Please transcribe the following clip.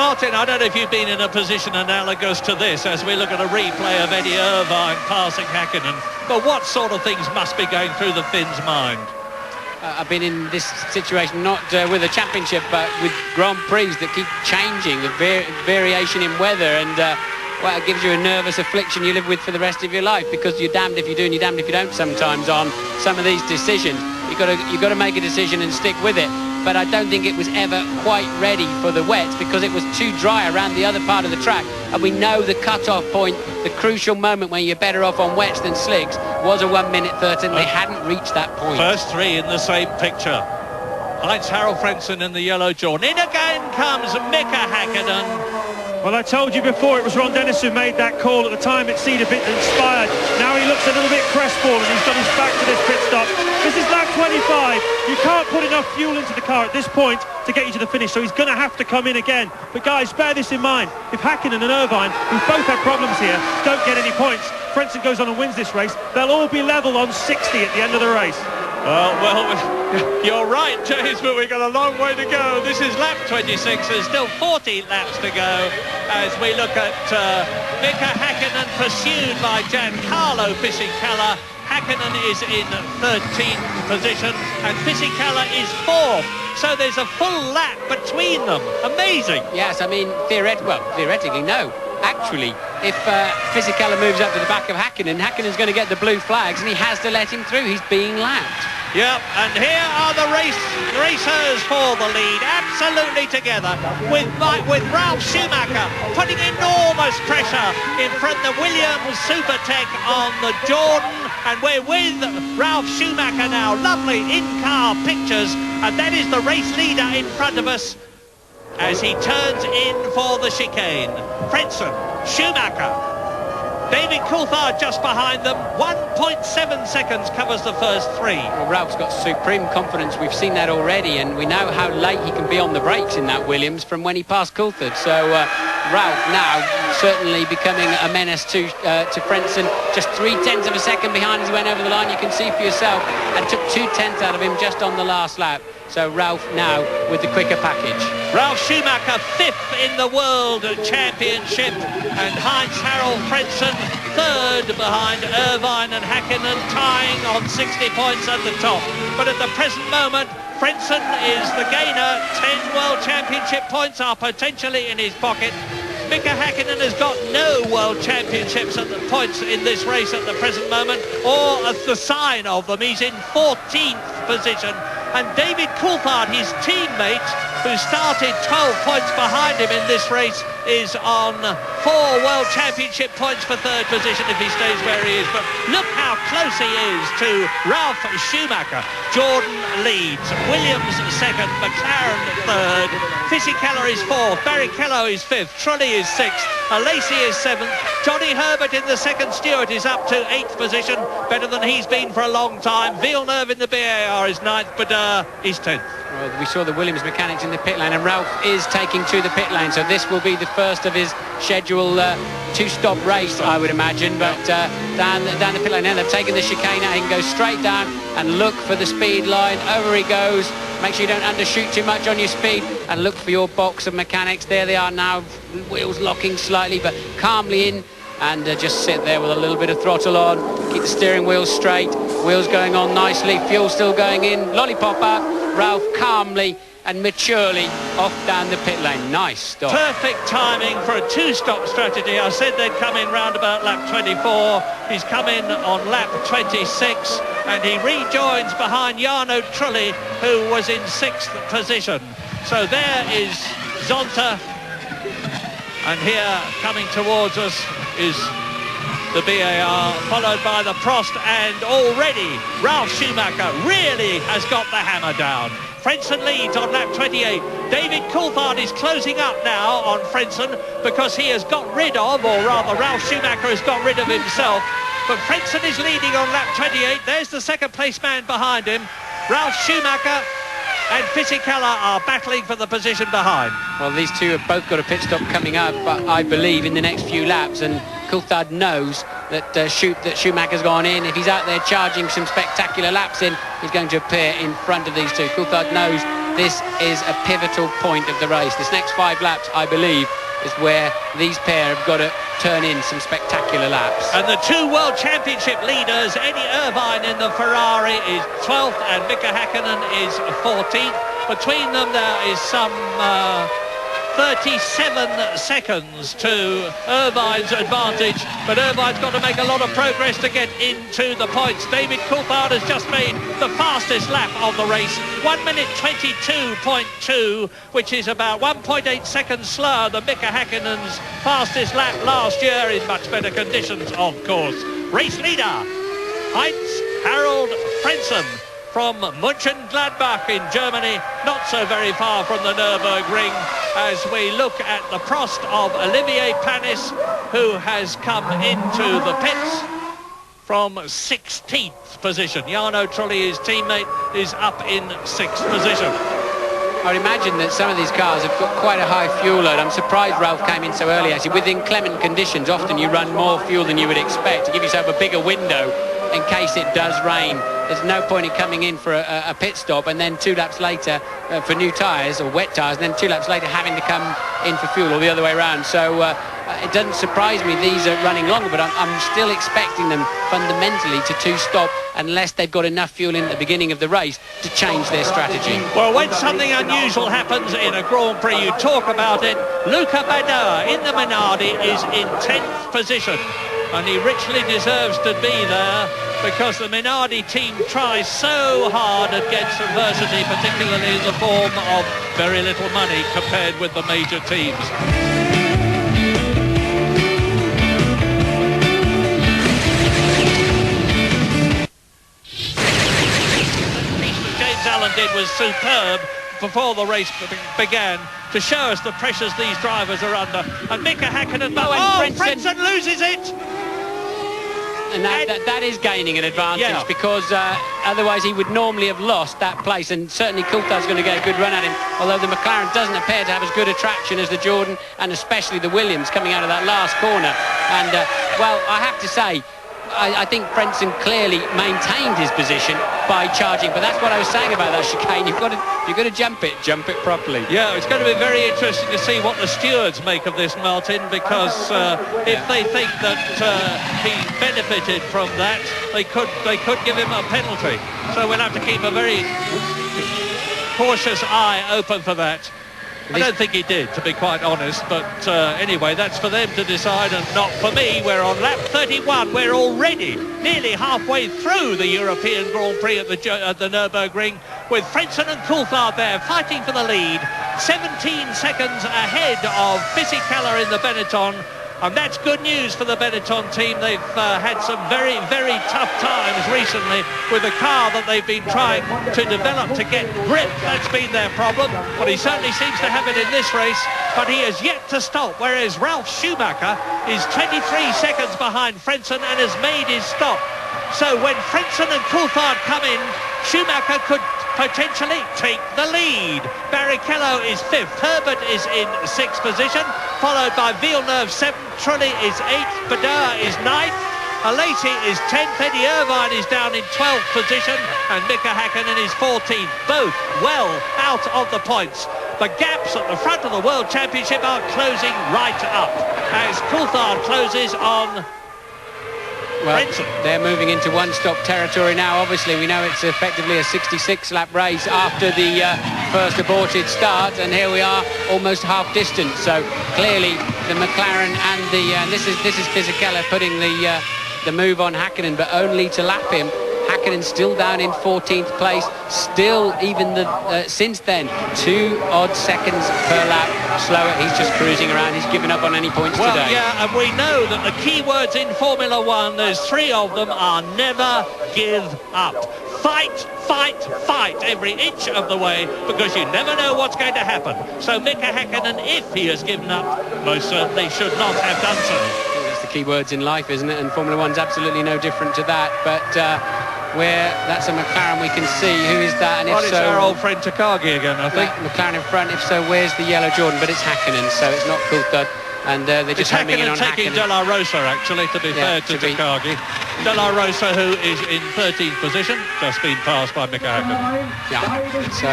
Martin, I don't know if you've been in a position analogous to this as we look at a replay of Eddie Irvine passing Häkkinen, but what sort of things must be going through the Finn's mind? I've been in this situation not with a championship but with Grand Prix that keep changing, the variation in weather, and well, it gives you a nervous affliction you live with for the rest of your life, because you're damned if you do and you're damned if you don't sometimes on some of these decisions. You've got to make a decision and stick with it. But I don't think it was ever quite ready for the wets because it was too dry around the other part of the track. And we know the cut-off point, the crucial moment when you're better off on wets than slicks, was a 1 minute 13. They hadn't reached that point. First three in the same picture. Heinz-Harald Frentzen in the yellow Jordan. In again comes Mika Häkkinen. Well, I told you before, it was Ron Dennis who made that call. At the time, it seemed a bit inspired. Now he looks a little bit crestfallen. He's got his back to this pit stop. This is lap 25. You can't put enough fuel into the car at this point to get you to the finish, so he's going to have to come in again. But guys, bear this in mind. If Häkkinen and Irvine, who both had problems here, don't get any points, Frentzen goes on and wins this race, they'll all be level on 60 at the end of the race. Well, you're right, James, but we've got a long way to go. This is lap 26. There's still 40 laps to go as we look at Mika Häkkinen pursued by Giancarlo Fisichella. Häkkinen is in 13th position and Fisichella is 4th. So there's a full lap between them. Amazing. Yes, I mean, theoretically, no. Actually, if Fisichella moves up to the back of Häkkinen, Häkkinen's going to get the blue flags and he has to let him through. He's being lapped. Yep, and here are the racers for the lead, absolutely together, with Ralf Schumacher putting enormous pressure in front of the Williams Supertech on the Jordan, and we're with Ralf Schumacher now. Lovely in-car pictures, and that is the race leader in front of us as he turns in for the chicane. Frentzen, Schumacher, David Coulthard just behind them. 1.7 seconds covers the first three. Well, Ralph's got supreme confidence. We've seen that already, and we know how late he can be on the brakes in that Williams from when he passed Coulthard. So Ralph now certainly becoming a menace to Frentzen. Just 0.3 of a second behind as he went over the line. You can see for yourself, and took 0.2 out of him just on the last lap. So Ralph now with the quicker package. Ralf Schumacher 5th in the World Championship, and Heinz-Harald Frentzen 3rd behind Irvine and Häkkinen, tying on 60 points at the top. But at the present moment, Frentzen is the gainer. 10 World Championship points are potentially in his pocket. Mika Häkkinen has got no World Championships at the points in this race at the present moment, or as the sign of them. He's in 14th position. And David Coulthard, his teammate, who started 12 points behind him in this race, is on 4 World Championship points for 3rd position if he stays where he is. But look how close he is to Ralf Schumacher. Jordan leads, Williams 2nd, McLaren 3rd, Fisichella is 4th, Barrichello is 5th, Trulli is 6th, Alesi is 7th, Johnny Herbert in the 2nd Stewart is up to 8th position, better than he's been for a long time. Villeneuve in the BAR is 9th, but he's 10th. Well, we saw the Williams mechanics in the pit lane, and Ralph is taking to the pit lane, so this will be the first of his scheduled two-stop race, I would imagine. But down the pit lane, now they've taken the chicane out. He can go straight down and look for the speed line. Over he goes. Make sure you don't undershoot too much on your speed, and look for your box of mechanics. There they are now, wheels locking slightly, but calmly in. And just sit there with a little bit of throttle on, keep the steering wheel straight, wheels going on nicely, fuel still going in, lollipop up, Ralph calmly and maturely off down the pit lane. Nice stop. Perfect timing for a two-stop strategy. I said they'd come in round about lap 24. He's come in on lap 26, and he rejoins behind Jarno Trulli, who was in 6th position. So there is Zonta, and here coming towards us is the BAR, followed by the Prost, and already Ralf Schumacher really has got the hammer down. Frentzen leads on lap 28. David Coulthard is closing up now on Frentzen because he has got rid of, or rather Ralf Schumacher has got rid of himself. But Frentzen is leading on lap 28. There's the 2nd place man behind him. Ralf Schumacher and Fisichella are battling for the position behind. Well, these two have both got a pit stop coming up, but I believe in the next few laps, and Coulthard knows that Schumacher's gone in. If he's out there charging some spectacular laps in, he's going to appear in front of these two. Coulthard knows this is a pivotal point of the race. This next 5 laps, I believe, is where these pair have got to turn in some spectacular laps. And the 2 World Championship leaders, Eddie Irvine in the Ferrari is 12th and Mika Häkkinen is 14th. Between them there is some 37 seconds to Irvine's advantage, but Irvine's got to make a lot of progress to get into the points. David Coulthard has just made the fastest lap of the race, 1 minute 22.2, which is about 1.8 seconds slower than Mika Häkkinen's fastest lap last year in much better conditions, of course. Race leader, Heinz-Harald Frentzen from Mönchengladbach in Germany, not so very far from the Nürburgring, as we look at the Prost of Olivier Panis, who has come into the pits from 16th position. Jarno Trulli, his teammate, is up in 6th position. I would imagine that some of these cars have got quite a high fuel load. I'm surprised Ralph came in so early, actually. With inclement conditions, often you run more fuel than you would expect to give yourself a bigger window in case it does rain. There's no point in coming in for a pit stop and then 2 laps later for new tyres or wet tyres, and then 2 laps later having to come in for fuel, or the other way around. So it doesn't surprise me these are running longer, but I'm still expecting them fundamentally to 2-stop unless they've got enough fuel in at the beginning of the race to change their strategy. Well, when something unusual happens in a Grand Prix, you talk about it. Luca Badoer in the Minardi is in 10th position, and he richly deserves to be there because the Minardi team tries so hard against adversity, particularly in the form of very little money compared with the major teams. James Allen did was superb before the race began to show us the pressures these drivers are under. And Mika Häkkinen, Frentzen loses it! And that is gaining an advantage, yeah, because otherwise he would normally have lost that place, and certainly Coulthard's going to get a good run at him, although the McLaren doesn't appear to have as good a traction as the Jordan and especially the Williams coming out of that last corner. And well, I have to say, I think Frentzen clearly maintained his position by charging, but that's what I was saying about that chicane. You've got to jump it properly. Yeah, it's going to be very interesting to see what the stewards make of this, Martin, because if they think that he benefited from that, they could give him a penalty. So we'll have to keep a very cautious eye open for that. I don't think he did, to be quite honest, but anyway, that's for them to decide and not for me. We're on lap 31. We're already nearly halfway through the European Grand Prix at the Nürburgring, with Frentzen and Coulthard there fighting for the lead, 17 seconds ahead of Fisichella in the Benetton. And that's good news for the Benetton team. They've had some very, very tough times recently with the car that they've been trying to develop to get grip. That's been their problem. But he certainly seems to have it in this race. But he has yet to stop, whereas Ralf Schumacher is 23 seconds behind Frentzen and has made his stop. So when Frentzen and Coulthard come in, Schumacher could potentially take the lead. Barrichello is 5th, Herbert is in 6th position, followed by Villeneuve 7th, Trulli is 8th, Badoer is 9th, Alesi is 10th, Eddie Irvine is down in 12th position, and Mika Häkkinen is 14th, both well out of the points. The gaps at the front of the World Championship are closing right up as Coulthard closes on Well, Frentzen. They're moving into one-stop territory now. Obviously, we know it's effectively a 66-lap race after the first aborted start, and here we are, almost half distance. So clearly, the McLaren and this is Fisichella putting the move on Häkkinen, but only to lap him. Häkkinen still down in 14th place. Still, even since then, 2 odd seconds per lap slower. He's just cruising around. He's given up on any points today. Well, yeah, and we know that the key words in Formula One, there's 3 of them, are never give up. Fight, fight, fight every inch of the way, because you never know what's going to happen. So Mika Häkkinen, if he has given up, most certainly should not have done so. I think that's the key words in life, isn't it? And Formula One's absolutely no different to that. But where that's a McLaren, we can see who is that, and if it's so, our old friend Takagi again, I think. McLaren in front. If so, where's the yellow Jordan? But it's Häkkinen, so it's not Coulthard, and they're just homing in on taking Häkkinen. De La Rosa, actually, to be fair to Takagi. De La Rosa, who is in 13th position, just been passed by Mika Häkkinen. Yeah. So.